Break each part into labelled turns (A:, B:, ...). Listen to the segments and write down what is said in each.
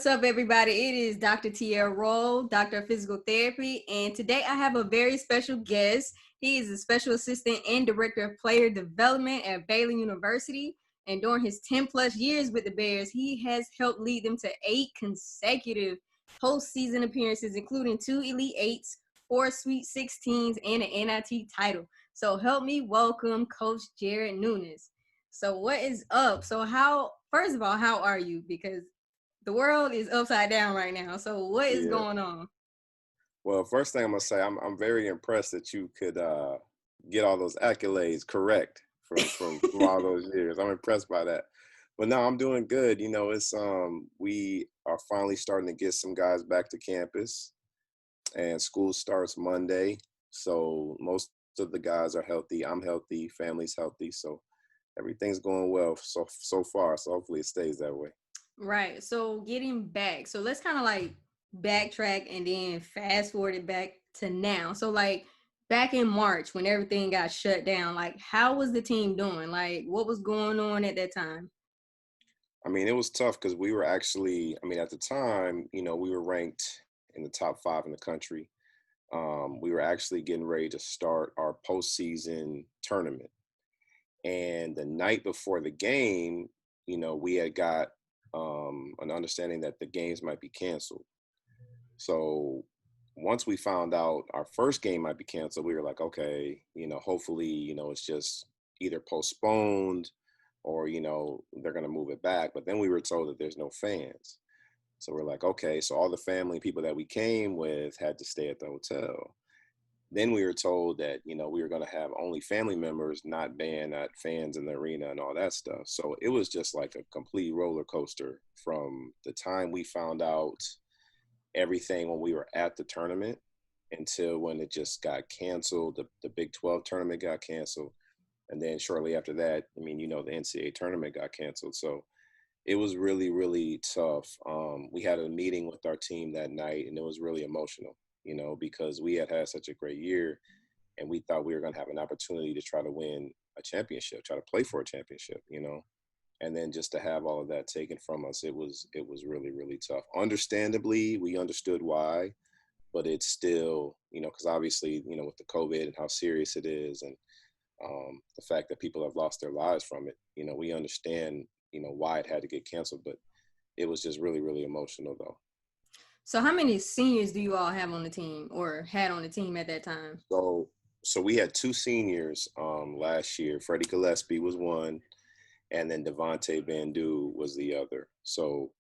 A: What's up, everybody? It is Dr. Tiara, Doctor of Physical Therapy, and today I have a very special guest. He is a special assistant and director of player development at Baylor University, and during his 10 plus years with the Bears, he has helped lead them to 8 consecutive postseason appearances, including 2 Elite Eights, 4 Sweet 16s, and an NIT title. So help me welcome Coach Jared Nuness. So what is up? First of all, how are you? Because the world is upside down right now. So what is going on?
B: Well, first thing I'm gonna say, I'm very impressed that you could get all those accolades correct from all those years. I'm impressed by that. But no, I'm doing good. You know, it's we are finally starting to get some guys back to campus, and school starts Monday. So most of the guys are healthy. I'm healthy. Family's healthy. So everything's going well so far. So hopefully it stays that way.
A: Right. So getting back. So let's kind of like backtrack and then fast forward it back to now. So like back in March when everything got shut down, like how was the team doing? Like what was going on at that time?
B: I mean, it was tough because we were actually, I mean, at the time, you know, we were ranked in the top 5 in the country. We were actually getting ready to start our postseason tournament. And the night before the game, you know, we had got an understanding that the games might be canceled. So once we found out our first game might be canceled, we were like, okay, you know, hopefully, you know, it's just either postponed or, you know, they're going to move it back. But then we were told that there's no fans. So we're like, okay, so all the family people that we came with had to stay at the hotel. Then we were told that, you know, we were going to have only family members, not fans in the arena and all that stuff. So it was just like a complete roller coaster from the time we found out everything when we were at the tournament until when it just got canceled. The Big 12 tournament got canceled. And then shortly after that, I mean, you know, the NCAA tournament got canceled. So it was really, really tough. We had a meeting with our team that night, and it was really emotional, you know, because we had such a great year, and we thought we were going to have an opportunity to try to win a championship, try to play for a championship, you know. And then just to have all of that taken from us, it was really, really tough. Understandably, we understood why, but it's still, you know, because obviously, you know, with the COVID and how serious it is, and the fact that people have lost their lives from it, you know, we understand, you know, why it had to get canceled, but it was just really, really emotional though.
A: So how many seniors do you all have on the team or had on the team at that time?
B: So we had 2 seniors last year. Freddie Gillespie was one, and then Devontae Bandu was the other. So,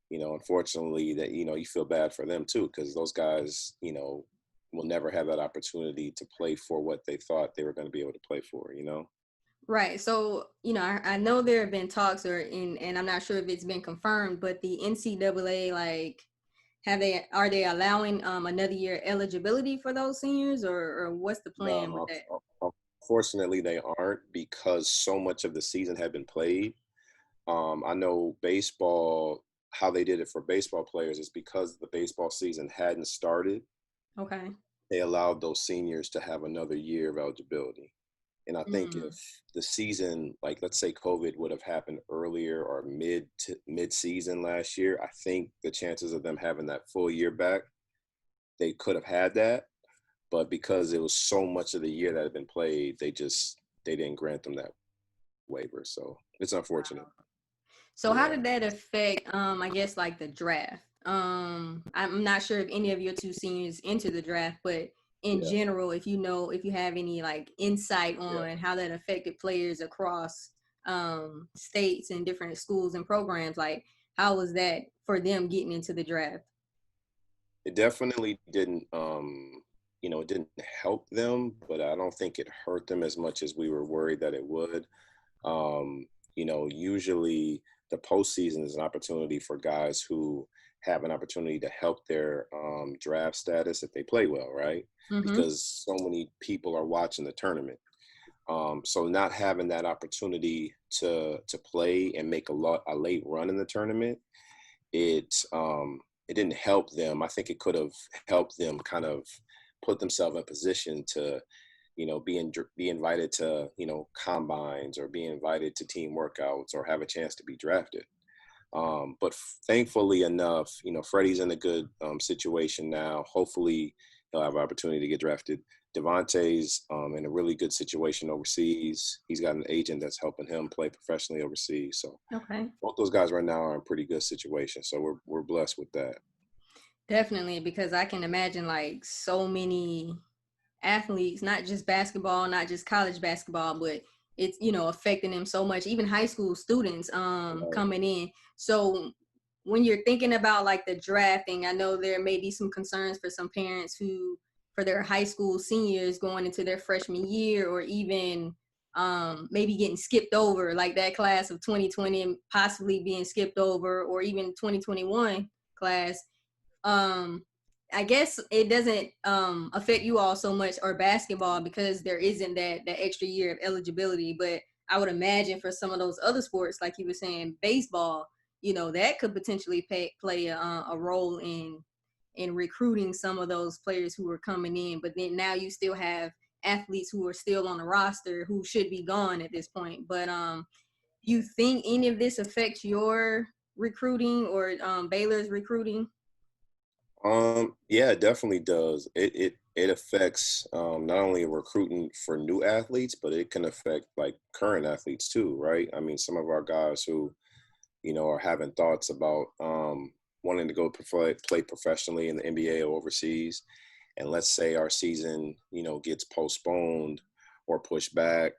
B: you know, unfortunately that, you know, you feel bad for them too, because those guys, you know, will never have that opportunity to play for what they thought they were going to be able to play for, you know?
A: Right. So, you know, I know there have been talks and I'm not sure if it's been confirmed, but the NCAA, like, are they allowing another year eligibility for those seniors or what's the plan with
B: No,
A: that?
B: unfortunately they aren't, because so much of the season had been played. I know baseball, how they did it for baseball players is because the baseball season hadn't started,
A: Okay.
B: they allowed those seniors to have another year of eligibility. And I think
A: Mm.
B: if the season, like let's say COVID would have happened earlier or mid season last year, I think the chances of them having that full year back, they could have had that. But because it was so much of the year that had been played, they didn't grant them that waiver. So it's unfortunate.
A: So how
B: Yeah.
A: did that affect I guess like the draft? I'm not sure if any of your 2 seniors enter the draft, but in
B: Yeah.
A: general, if you have any like insight
B: Yeah.
A: on how that affected players across states and different schools and programs, like how was that for them getting into the draft?
B: It definitely didn't, you know, it didn't help them, but I don't think it hurt them as much as we were worried that it would. You know, usually the postseason is an opportunity for guys who have an opportunity to help their draft status if they play well, right?
A: Mm-hmm.
B: Because so many people are watching the tournament. So not having that opportunity to play and make a late run in the tournament, it didn't help them. I think it could have helped them kind of put themselves in position to, you know, be invited to, you know, combines or be invited to team workouts or have a chance to be drafted. But thankfully enough, Freddie's in a good situation now. Hopefully, he'll have an opportunity to get drafted. Devontae's in a really good situation overseas. He's got an agent that's helping him play professionally overseas. So
A: Okay.
B: both those guys right now are in pretty good situations. So we're blessed with that.
A: Definitely, because I can imagine like so many athletes, not just basketball, not just college basketball, but it's affecting them so much. Even high school students
B: Right.
A: coming in. So when you're thinking about like the drafting, I know there may be some concerns for some parents who for their high school seniors going into their freshman year, or even maybe getting skipped over, like that class of 2020 and possibly being skipped over, or even 2021 class. um I guess it doesn't affect you all so much, or basketball, because there isn't that extra year of eligibility. But I would imagine for some of those other sports, like you were saying, baseball, that could potentially play a role in recruiting some of those players who are coming in. But then now you still have athletes who are still on the roster who should be gone at this point. But you think any of this affects your recruiting, or Baylor's recruiting?
B: Yeah, it definitely does. It affects not only recruiting for new athletes, but it can affect like current athletes too, right? I mean, some of our guys who are having thoughts about wanting to go play professionally in the NBA or overseas, and let's say our season, gets postponed or pushed back.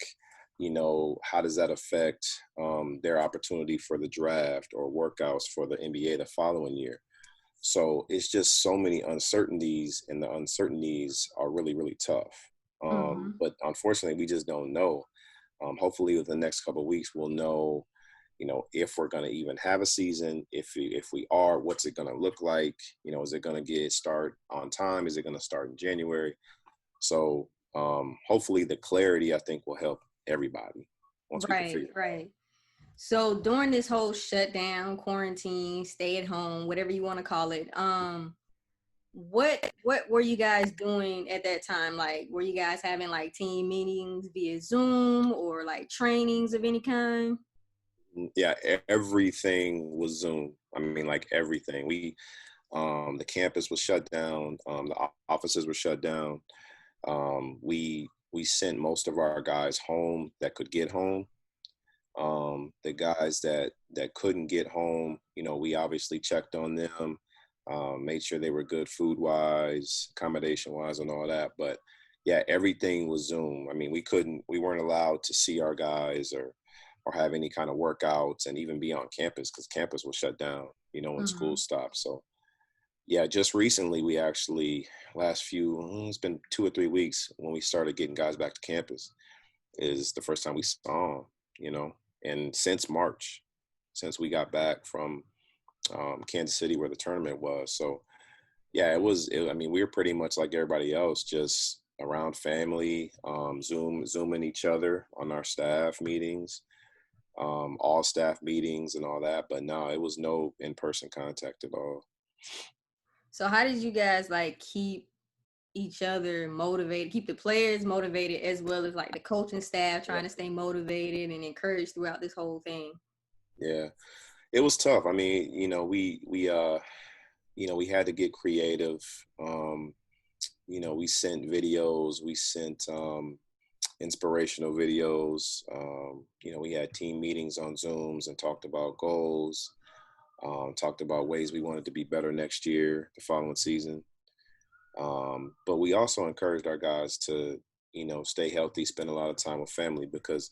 B: How does that affect their opportunity for the draft or workouts for the NBA the following year? So it's just so many uncertainties, and the uncertainties are really, really tough.
A: Mm-hmm.
B: But unfortunately, we just don't know. Hopefully, within the next couple of weeks, we'll know, if we're going to even have a season. If we are, what's it going to look like? Is it going to start on time? Is it going to start in January? So hopefully, the clarity, I think, will help everybody once we can
A: Right,
B: figure it out.
A: right. So during this whole shutdown, quarantine, stay at home, whatever you want to call it, what were you guys doing at that time? Like, were you guys having like team meetings via Zoom, or like trainings of any kind?
B: Yeah, everything was Zoom. I mean, like everything. The campus was shut down. The offices were shut down. We sent most of our guys home that could get home. The guys that couldn't get home, we obviously checked on them, made sure they were good food wise, accommodation wise, and all that. But yeah, everything was Zoom. I mean, we weren't allowed to see our guys or have any kind of workouts, and even be on campus because campus was shut down, when school
A: Mm-hmm.
B: stopped. So yeah, just recently we actually it's been 2 or 3 weeks when we started getting guys back to campus is the first time we saw them, and since March, since we got back from Kansas City where the tournament was. So yeah, I mean, we were pretty much like everybody else, just around family, zooming each other on our staff meetings, all staff meetings and all that. But no, it was no in-person contact at all.
A: So how did you guys like keep each other motivated, keep the players motivated, as well as like the coaching staff
B: Yeah.
A: trying to stay motivated and encouraged throughout this whole thing?
B: Yeah. It was tough. I mean, we had to get creative. We sent videos, we sent inspirational videos. We had team meetings on Zooms and talked about goals, talked about ways we wanted to be better next year, the following season. But we also encouraged our guys to, stay healthy, spend a lot of time with family because,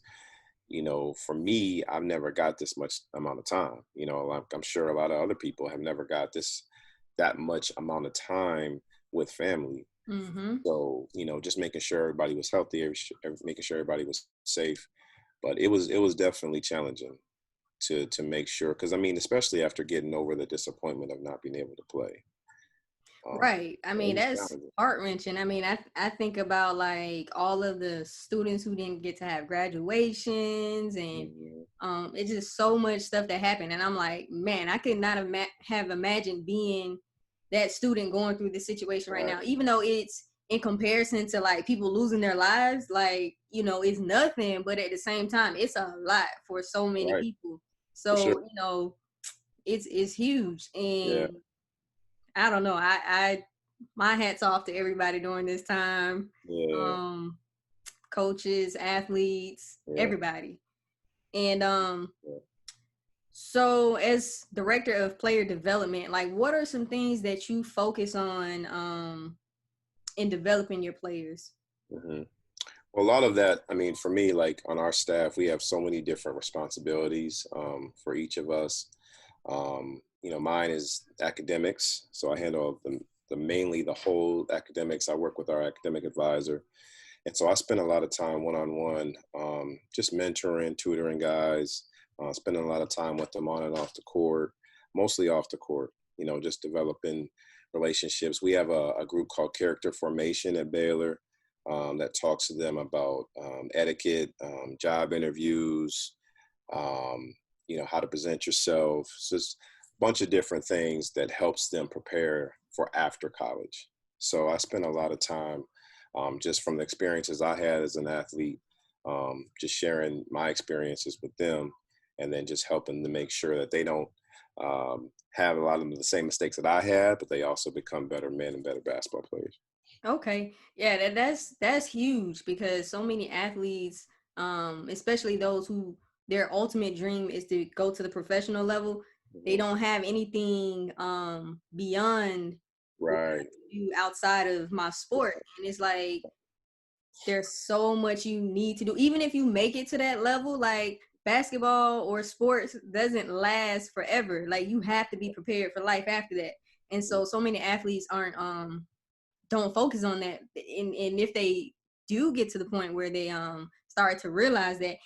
B: for me, I've never got this much amount of time. Like I'm sure a lot of other people have never got that much amount of time with family.
A: Mm-hmm.
B: So, just making sure everybody was healthy, making sure everybody was safe. But it was definitely challenging to make sure, because I mean, especially after getting over the disappointment of not being able to play.
A: Right. I
B: It
A: mean,
B: was
A: that's
B: challenging.
A: heart wrenching. I mean, I think about like all of the students who didn't get to have graduations, and
B: Mhm.
A: it's just so much stuff that happened. And I'm like, man, I could not have imagined being that student going through this situation right
B: Right,
A: now, even though it's in comparison to like people losing their lives, like, it's nothing, but at the same time, it's a lot for so many
B: right,
A: people.
B: for sure.
A: So, it's huge.
B: Yeah,
A: And I don't know. I my hats off to everybody during this time.
B: yeah,
A: Um, coaches, athletes,
B: yeah,
A: everybody. And
B: yeah.
A: so as director of player development, like what are some things that you focus on in developing your players?
B: Hmm. Well, a lot of that, I mean, for me, like on our staff, we have so many different responsibilities for each of us. Mine is academics, so I handle the mainly the whole academics. I work with our academic advisor, and so I spend a lot of time one on one, just mentoring, tutoring guys, spending a lot of time with them on and off the court, mostly off the court. Just developing relationships. We have a group called Character Formation at Baylor that talks to them about etiquette, job interviews, how to present yourself. So it's a bunch of different things that helps them prepare for after college. So I spend a lot of time just from the experiences I had as an athlete, just sharing my experiences with them, and then just helping to make sure that they don't have a lot of the same mistakes that I had, but they also become better men and better basketball players.
A: Okay. Yeah, that's huge because so many athletes, especially those who their ultimate dream is to go to the professional level, they
B: Mhm.
A: don't have anything beyond what I
B: Right.
A: do outside of my sport. And it's like there's so much you need to do. Even if you make it to that level, like basketball or sports doesn't last forever. Like you have to be prepared for life after that. And so many athletes aren't don't focus on that. And if they do get to the point where they start to realize that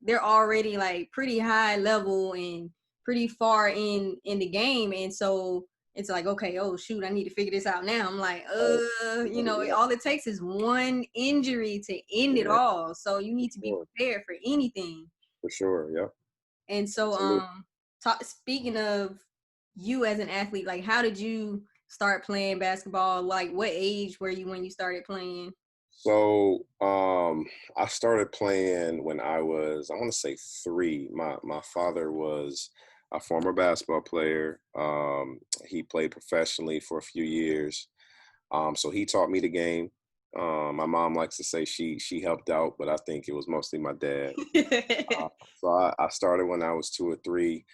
A: they're already like pretty high level and pretty far in the game, and so it's like, okay, oh shoot, I need to figure this out now. I'm like,
B: Right. Yeah.
A: all it takes is one injury to end it
B: Yeah.
A: all, so you need to be
B: Sure.
A: prepared for anything.
B: For sure. Yep.
A: And so
B: Absolutely.
A: speaking of you as an athlete, like how did you start playing basketball? Like what age were you when you started playing?
B: So I started playing when I want to say 3. My father was a former basketball player. He played professionally for a few years. So he taught me the game. My mom likes to say she helped out, but I think it was mostly my dad. So I started when I was 2 or 3.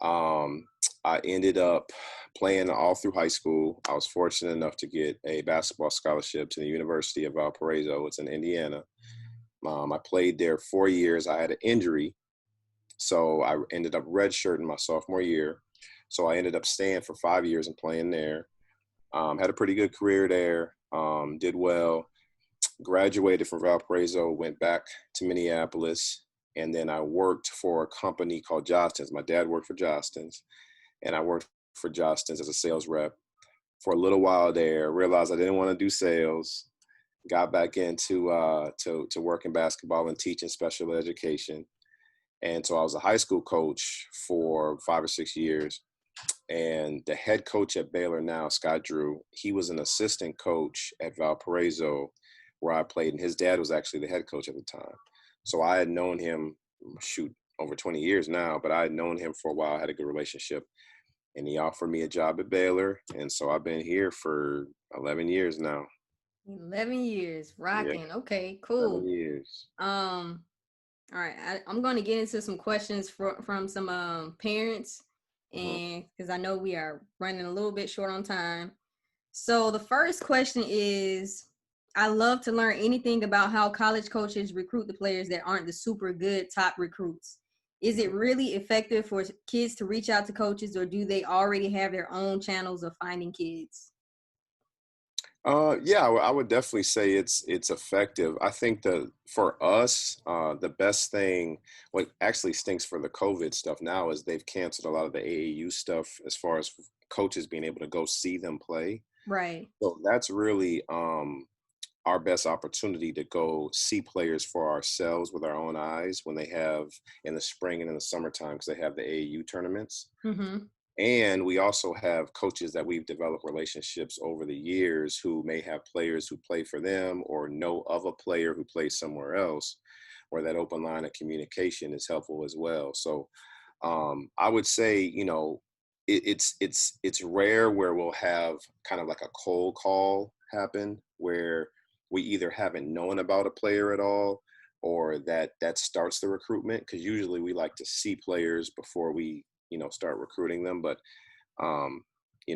B: Um, I ended up playing all through high school. I was fortunate enough to get a basketball scholarship to the University of Valparaiso. It's in Indiana. I played there 4 years. I had an injury, so I ended up redshirting my sophomore year. So I ended up staying for 5 years and playing there. Had a pretty good career there. Did well. Graduated from Valparaiso. Went back to Minneapolis, and then I worked for a company called Johnston's. My dad worked for Johnston's, and I worked for Johnston's as a sales rep for a little while there. Realized I didn't want to do sales. Got back into to working basketball and teaching special education. And so I was a high school coach for 5 or 6 years. And the head coach at Baylor now, Scott Drew, he was an assistant coach at Valparaiso where I played. And his dad was actually the head coach at the time. So I had known him, shoot, over 20 years now, but I had known him for a while, had a good relationship. And he offered me a job at Baylor. And so I've been here for 11 years now.
A: 11 years
B: Yeah,
A: rocking. Okay,
B: 11
A: cool.
B: years.
A: Um, all right, I'm going to get into some questions from some parents,
B: Uh-huh.
A: and because I know we are running a little bit short on time. So the first question is, I love to learn anything about how college coaches recruit the players that aren't the super good top recruits. Is it
B: Mhm.
A: really effective for kids to reach out to coaches, or do they already have their own channels of finding kids?
B: Yeah, I would definitely say it's effective. I think for us, the best thing, what actually stinks for the COVID stuff now is they've canceled a lot of the AAU stuff as far as coaches being able to go see them play.
A: Right.
B: So that's really our best opportunity to go see players for ourselves with our own eyes when they have in the spring and in the summertime because they have the AAU tournaments.
A: Mm-hmm.
B: And we also have coaches that we've developed relationships over the years who may have players who play for them or know of a player who plays somewhere else, where that open line of communication is helpful as well. So I would say, it's rare where we'll have kind of like a cold call happen where we either haven't known about a player at all or that starts the recruitment, because usually we like to see players before we start recruiting them. But um,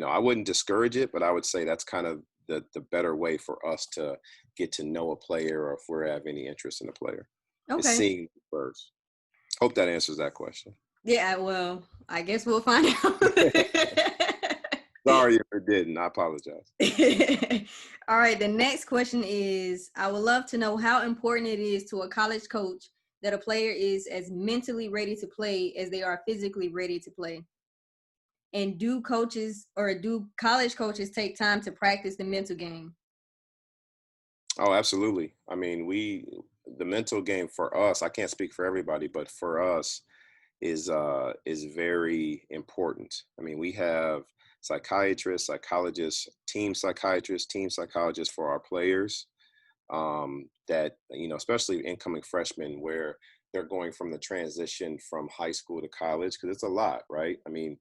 B: I wouldn't discourage it, but I would say that's kind of the better way for us to get to know a player, or if we have any interest in a player, is
A: Okay.
B: seeing first. Hope that answers that question.
A: Yeah, well, I guess we'll find out.
B: Sorry if it didn't. I apologize.
A: All right, the next question is, I would love to know how important it is to a college coach that a player is as mentally ready to play as they are physically ready to play. And do college coaches take time to practice the mental game?
B: Oh, absolutely. I mean, the mental game for us, I can't speak for everybody, but for us is very important. I mean, we have psychiatrists, psychologists, team psychologists for our players, that, especially incoming freshmen, where they're going from the transition from high school to college, because it's a lot, right? I mean,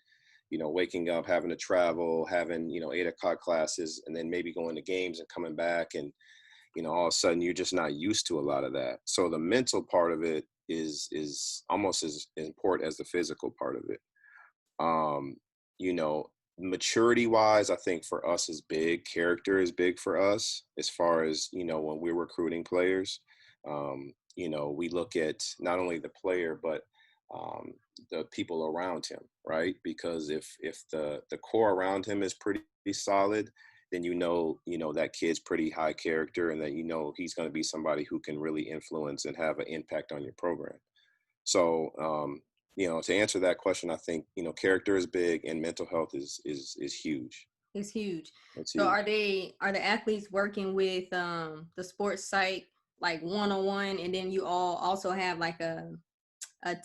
B: waking up, having to travel, having, 8 o'clock classes, and then maybe going to games and coming back. And, all of a sudden you're just not used to a lot of that. So the mental part of it is almost as important as the physical part of it. Um, you know, Maturity wise, I think for us is big. Character is big for us as far as, when we're recruiting players. We look at not only the player, but um, the people around him, right? Because if the core around him is pretty solid, then that kid's pretty high character, and that he's going to be somebody who can really influence and have an impact on your program. So, to answer that question, I think character is big, and mental health is huge.
A: It's huge.
B: It's
A: So
B: huge.
A: are the athletes working with the sports site like one on one, and then you all also have like a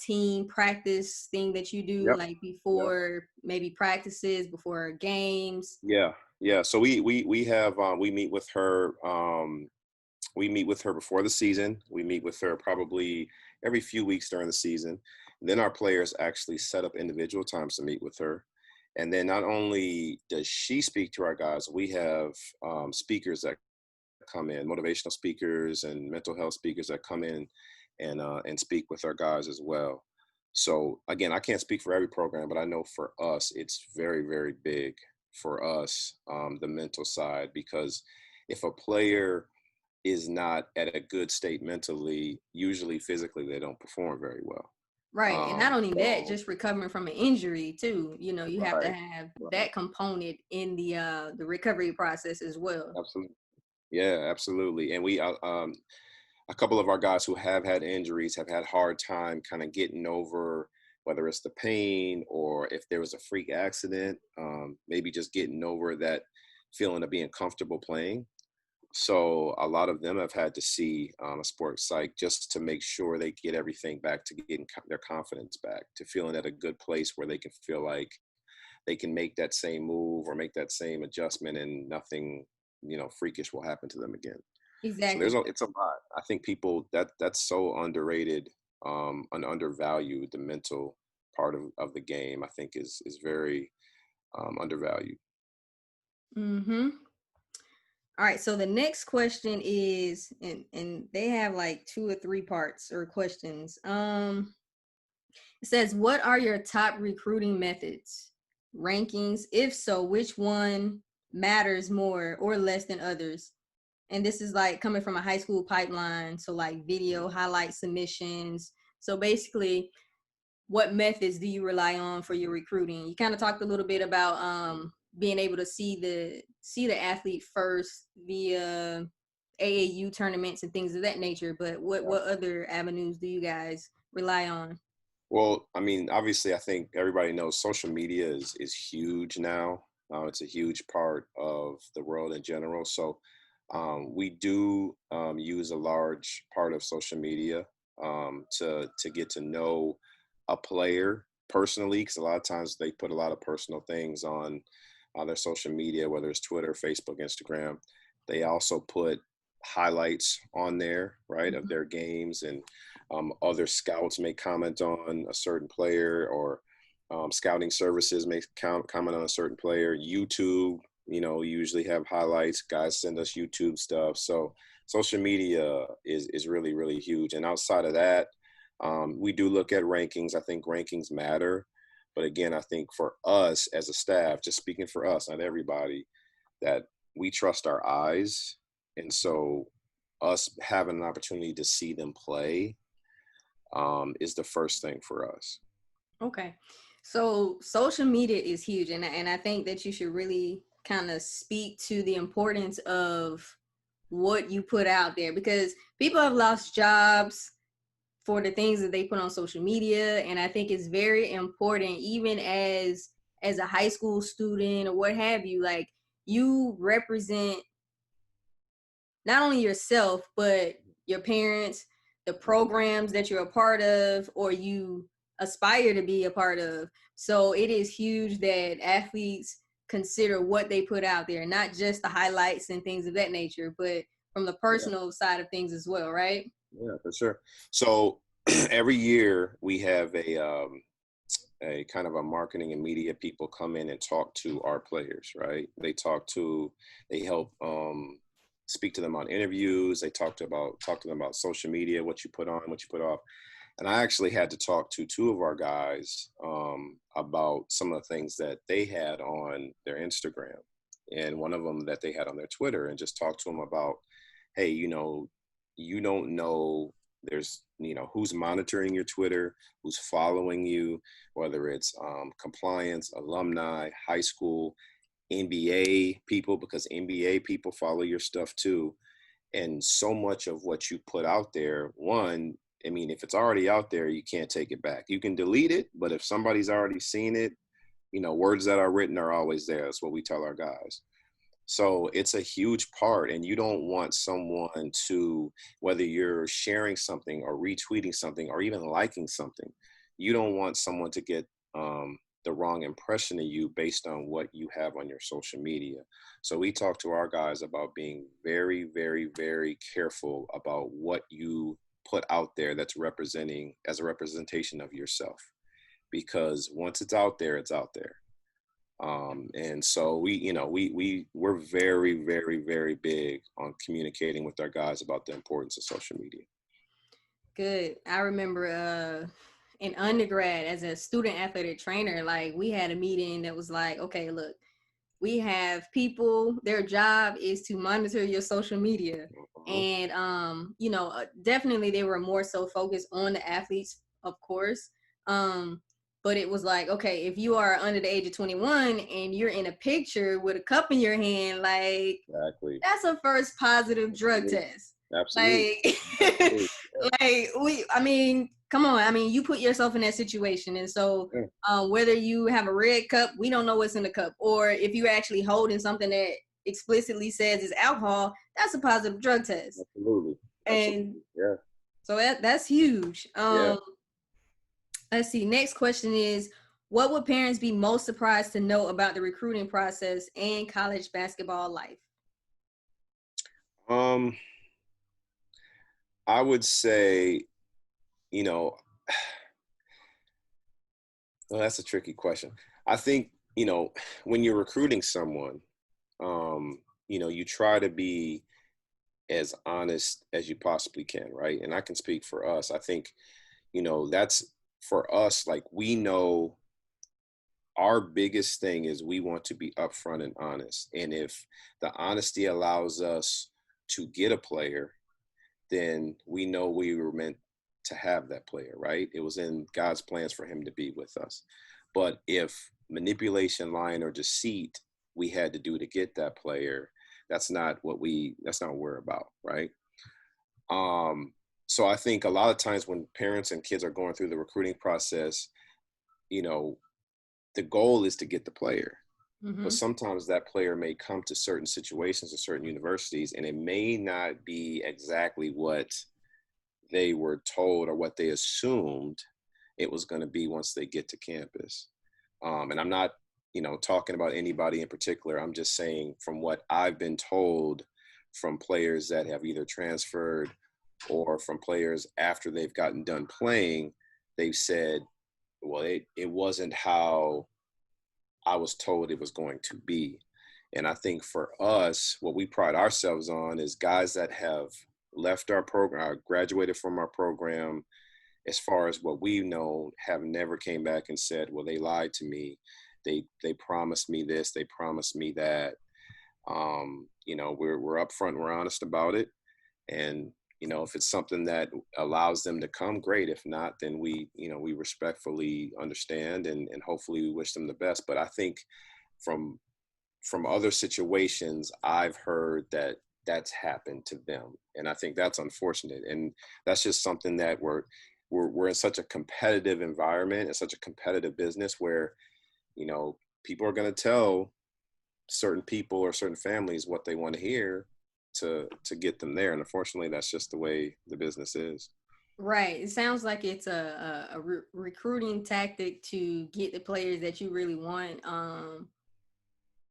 A: team practice thing that you do
B: Yep.
A: like
B: Yep.
A: before maybe practices, before games?
B: Yeah. Yeah. So we have we meet with her. We meet with her before the season. We meet with her probably every few weeks during the season. And then our players actually set up individual times to meet with her. And then not only does she speak to our guys, we have speakers that come in, motivational speakers and mental health speakers that come in and speak with our guys as well. So again, I can't speak for every program, but I know for us, it's very, very big for us, the mental side, because if a player is not at a good state mentally, usually physically they don't perform very well.
A: Right. And not only that,
B: So
A: just recovering from an injury too. You have to
B: right,
A: have
B: right,
A: that component in the recovery process as well.
B: absolutely, yeah, absolutely. And we a couple of our guys who have had injuries have had hard time kind of getting over, whether it's the pain or if there was a freak accident, maybe just getting over that feeling of being comfortable playing. So a lot of them have had to see a sports psych just to make sure they get everything back to getting their confidence back, to feeling at a good place where they can feel like they can make that same move or make that same adjustment, and nothing, freakish will happen to them again. So
A: Exactly.
B: it's a lot. I think people that's so underrated, and undervalued. The mental part of the game, I think, is very undervalued.
A: Mm-hmm. All right. So the next question is, and they have like two or three parts or questions. It says, what are your top recruiting methods? Rankings? If so, which one matters more or less than others? And this is like coming from a high school pipeline. So like video, highlight submissions. So basically, what methods do you rely on for your recruiting? You kind of talked a little bit about being able to see the athlete first via AAU tournaments and things of that nature. But what other avenues do you guys rely on?
B: Well, I mean, obviously, I think everybody knows social media is huge now. It's a huge part of the world in general. So we do use a large part of social media to get to know a player personally, because a lot of times they put a lot of personal things on their social media, whether it's Twitter, Facebook, Instagram. They also put highlights on there, right, of
A: Mhm.
B: their games, and other scouts may comment on a certain player, or Scouting services may comment on a certain player. YouTube, usually have highlights. Guys send us YouTube stuff. So social media is really, really huge. And outside of that, we do look at rankings. I think rankings matter. But again, I think for us as a staff, just speaking for us, not everybody, that we trust our eyes. And so us having an opportunity to see them play is the first thing for us.
A: Okay. So social media is huge. And I think that you should really kind of speak to the importance of what you put out there, because people have lost jobs for the things that they put on social media. And I think it's very important, even as a high school student or what have you, like you represent not only yourself, but your parents, the programs that you're a part of or you aspire to be a part of. So it is huge that athletes consider what they put out there, not just the highlights and things of that nature, but from the
B: Yeah,
A: personal side of things as well, right?
B: yeah, for sure. So every year we have a kind of a marketing and media people come in and talk to our players, right? They help speak to them on interviews. They talk to them about social media, what you put on, what you put off. And I actually had to talk to two of our guys about some of the things that they had on their Instagram, and one of them that they had on their Twitter, and just talk to them about, hey, you don't know there's who's monitoring your Twitter, who's following you, whether it's compliance, alumni, high school, NBA people, because NBA people follow your stuff too. And so much of what you put out there, one, I mean, if it's already out there, you can't take it back. You can delete it, but if somebody's already seen it, words that are written are always there. That's what we tell our guys. So it's a huge part, and you don't want someone to, whether you're sharing something or retweeting something or even liking something, you don't want someone to get the wrong impression of you based on what you have on your social media. So we talk to our guys about being very, very, very careful about what you put out there that's representing as a representation of yourself, because once it's out there, it's out there. And so we're very, very, very big on communicating with our guys about the importance of social media.
A: Good. I remember in undergrad as a student athletic trainer, like we had a meeting that was like, okay, look, we have people, their job is to monitor your social media.
B: Uh-huh.
A: And definitely they were more so focused on the athletes, of course. But it was like, okay, if you are under the age of 21 and you're in a picture with a cup in your hand, like
B: Exactly.
A: that's a first positive drug
B: Absolutely.
A: test.
B: Absolutely.
A: Like,
B: Absolutely.
A: I mean, come on. I mean, you put yourself in that situation. And so
B: Yeah,
A: whether you have a red cup, we don't know what's in the cup. Or if you're actually holding something that explicitly says is alcohol, that's a positive drug test.
B: absolutely.
A: And
B: Absolutely. Yeah.
A: so that's huge.
B: Yeah.
A: Let's see. Next question is, what would parents be most surprised to know about the recruiting process and college basketball life?
B: Um, I would say, you know, well, that's a tricky question. I think, when you're recruiting someone, you try to be as honest as you possibly can, right? And I can speak for us. I think, that's for us, like we know our biggest thing is we want to be upfront and honest. And if the honesty allows us to get a player, then we know we were meant to have that player, right? It was in God's plans for him to be with us. But if manipulation, lying, or deceit we had to do to get that player, that's not what we're about, right? Um, so I think a lot of times when parents and kids are going through the recruiting process, you know, the goal is to get the player. But
A: Mm-hmm.
B: sometimes that player may come to certain situations or certain universities, and it may not be exactly what they were told or what they assumed it was going to be once they get to campus. And I'm not, talking about anybody in particular. I'm just saying from what I've been told from players that have either transferred or from players after they've gotten done playing, they've said, well, it wasn't how I was told it was going to be. And I think for us, what we pride ourselves on is guys that have left our program, graduated from our program, as far as what we know, have never came back and said, well, they lied to me. They promised me this, they promised me that. We're upfront, we're honest about it. And, if it's something that allows them to come, great. If not, then we respectfully understand, and hopefully we wish them the best. But I think from other situations, I've heard that that's happened to them. And I think that's unfortunate. And that's just something that we're in such a competitive environment, it's such a competitive business where, people are going to tell certain people or certain families what they want to hear to get them there. And unfortunately, that's just the way the business is.
A: Right. It sounds like it's a recruiting tactic to get the players that you really want,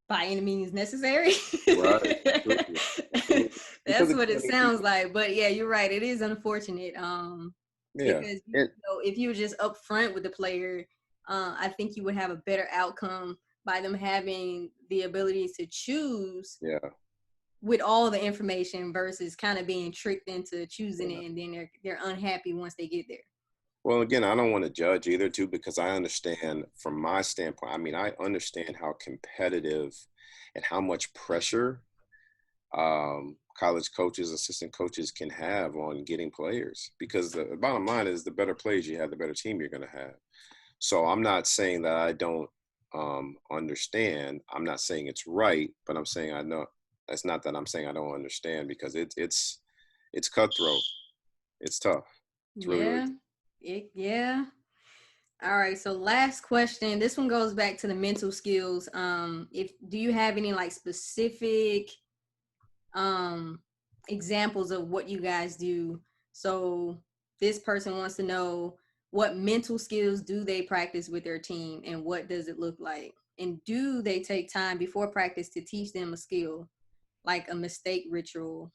A: by any means necessary.
B: Right. Absolutely. Absolutely. Because
A: That's
B: again,
A: what it sounds like. But yeah, you're right. It is unfortunate.
B: yeah.
A: Because if you were just upfront with the player, I think you would have a better outcome by them having the ability to choose
B: Yeah.
A: with all the information versus kind of being tricked into choosing
B: Yeah.
A: it, and then they're unhappy once they get there.
B: Well, again, I don't want to judge either, too, because I understand from my standpoint. I mean, I understand how competitive and how much pressure college coaches, assistant coaches can have on getting players. Because the bottom line is, the better players you have, the better team you're going to have. So I'm not saying that I don't understand. I'm not saying it's right, but I'm saying I know. It's not that I'm saying I don't understand, because it's cutthroat. It's tough. It's really, really
A: Yeah. Yeah. All right. So last question. This one goes back to the mental skills. If do you have any like specific um examples of what you guys do? So this person wants to know, what mental skills do they practice with their team, and what does it look like? And do they take time before practice to teach them a skill, like a mistake ritual?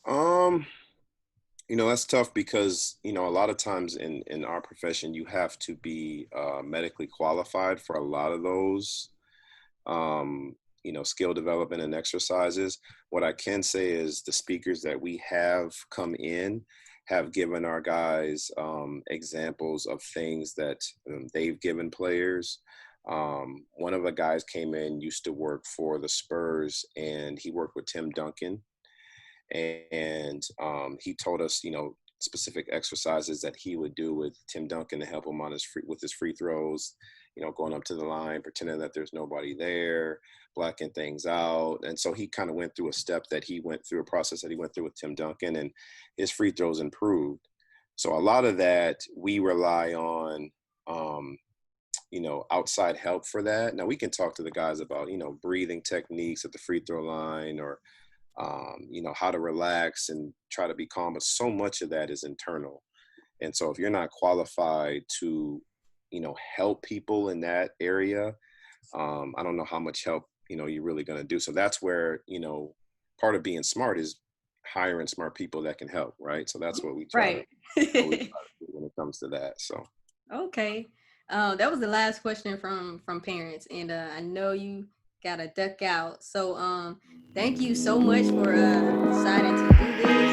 B: Um, that's tough because, a lot of times in our profession, you have to be medically qualified for a lot of those, skill development and exercises. What I can say is the speakers that we have come in have given our guys examples of things that they've given players. One of the guys came in, used to work for the Spurs, and he worked with Tim Duncan. And he told us, specific exercises that he would do with Tim Duncan to help him on with his free throws, going up to the line, pretending that there's nobody there, blacking things out. And so he kind of went through a process that he went through with Tim Duncan, and his free throws improved. So a lot of that we rely on, outside help for that. Now we can talk to the guys about, breathing techniques at the free throw line, or how to relax and try to be calm. But so much of that is internal. And so if you're not qualified to, help people in that area, I don't know how much help, you're really going to do. So that's where, part of being smart is hiring smart people that can help. Right. So that's what we try to,
A: Right.
B: do when it comes to that. So.
A: Okay. That was the last question from parents, and I know you gotta duck out. So thank you so much for deciding to do this.